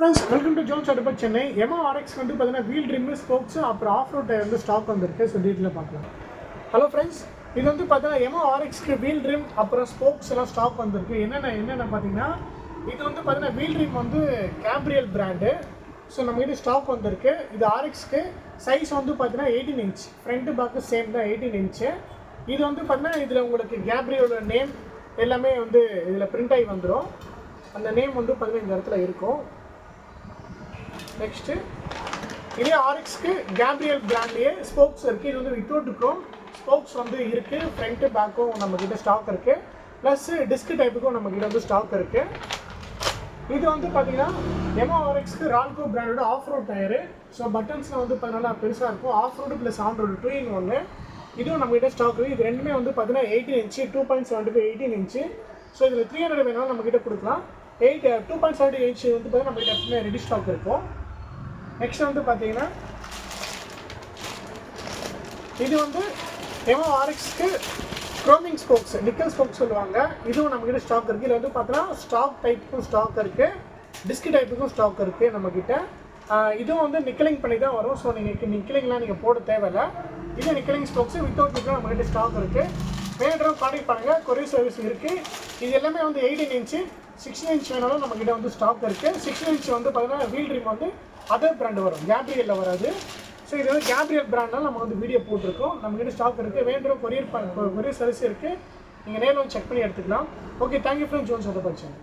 Friends welcome to Jones Autobird Chennai. எமா RX வந்து பார்த்தீங்கன்னா வீல் ட்ரிம்மு ஸ்போக்ஸு அப்புறம் ஆஃப் ரோட் டயர் வந்து ஸ்டாக் வந்திருக்கு. ஸோ டீட்டெயிலாக பார்க்கலாம். ஹலோ ஃப்ரெண்ட்ஸ், இது வந்து பார்த்தீங்கன்னா எமா ஆர்எக்ஸ்க்கு வீல் ட்ரிம் அப்புறம் ஸ்போக்ஸ் எல்லாம் ஸ்டாக் வந்திருக்கு. என்னென்ன பார்த்தீங்கன்னா இது வந்து பார்த்தீங்கன்னா வீல் ட்ரிம் வந்து கேப்ரியல் பிராண்டு. ஸோ நம்மகிட்ட ஸ்டாக் வந்திருக்கு. இது ஆர்எக்ஸ்க்கு சைஸ் வந்து பார்த்தீங்கன்னா 18 இன்ச், ஃப்ரண்ட்டு பேக்கு சேம் தான் 18 இன்ச்சு. இது வந்து பார்த்தீங்கன்னா இதில் உங்களுக்கு கேப்ரியலோட நேம் எல்லாமே வந்து இதில் பிரிண்ட் ஆகி வந்துடும். அந்த நேம் வந்து பார்த்தீங்கன்னா இந்த இடத்துல இருக்கும். நெக்ஸ்ட்டு இதே ஆர்எக்ஸ்க்கு கேப்ரியல் பிராண்ட்லேயே ஸ்போக்ஸ் இருக்குது. இது வந்து வித்தவுட் க்ரோம் ஸ்போக்ஸ் வந்து இருக்குது. ஃப்ரண்ட்டு பேக்கும் நம்மக்கிட்ட ஸ்டாக் இருக்குது. ப்ளஸ் டிஸ்க் டைப்புக்கும் நம்மக்கிட்ட வந்து ஸ்டாக் இருக்குது. இது வந்து பார்த்தீங்கன்னா எமா ஆர்எக்ஸ்க்கு ரால்கோ பிராண்டோட ஆஃப் ரோட் டயரு. ஸோ பட்டன்ஸில் வந்து பார்த்தீங்கன்னா பெருசாக இருக்கும். Off road plus on road 2 in 1. இதுவும் நம்மக்கிட்ட ஸ்டாக் இருக்குது. இது ரெண்டுமே வந்து பார்த்தீங்கன்னா 18 இன்ச்சு, 2.75 18 இன்ச்சு. ஸோ இதில் 300 வேணாலும் நம்மக்கிட்ட கொடுக்கலாம். 2.75 இன்ச்சு வந்து பார்த்தீங்கன்னா நம்மக்கிட்ட எப்பவுமே ரெடி ஸ்டாக் இருக்கும். நெக்ஸ்ட் வந்து பார்த்தீங்கன்னா இது வந்து எமா ஆர்எக்ஸ்க்கு க்ரோமிங் ஸ்போக்ஸ், நிக்கல் ஸ்போக்ஸ் சொல்லுவாங்க. இதுவும் நம்மக்கிட்ட ஸ்டாக் இருக்குது. இதில் வந்து பார்த்தீங்கன்னா ஸ்டாக் டைப்புக்கும் ஸ்டாக் இருக்குது, டிஸ்க் டைப்புக்கும் ஸ்டாக் இருக்குது நம்மக்கிட்ட. இதுவும் வந்து நிக்கலிங் பண்ணி தான் வரும். ஸோ நீங்கள் நிக்கலிங்லாம் நீங்கள் போட தேவையில்லை. இது நிக்கலிங் ஸ்போக்ஸு வித்தவுட் நிக்கலும் நம்மக்கிட்ட ஸ்டாக் இருக்குது. வேணுன்றவங்க கான்டெக்ட் பண்ணுங்கள், கொரியர் சர்வீஸ் இருக்குது. இது எல்லாமே வந்து 18 இன்ச்சு, 16 இன்ச் வேணாலும் நம்மக்கிட்ட வந்து ஸ்டாக் இருக்குது. 16 இன்ச் வந்து பார்த்தீங்கன்னா வீல் ட்ரிம் வந்து அதர் பிராண்டு வரும், கேப்ரியலில் வராது. ஸோ இது வந்து கேப்ரியல் பிராண்ட்னால நம்ம வந்து வீடியோ போட்டிருக்கோம். நம்மக்கிட்ட ஸ்டாக் இருக்குது. வேணுன்ற கொரியர் சர்வீஸ் இருக்குது. நீங்கள் நேரில் வந்து செக் பண்ணி எடுத்துக்கலாம். Okay, thank you friends. Jones Autobird Chennai.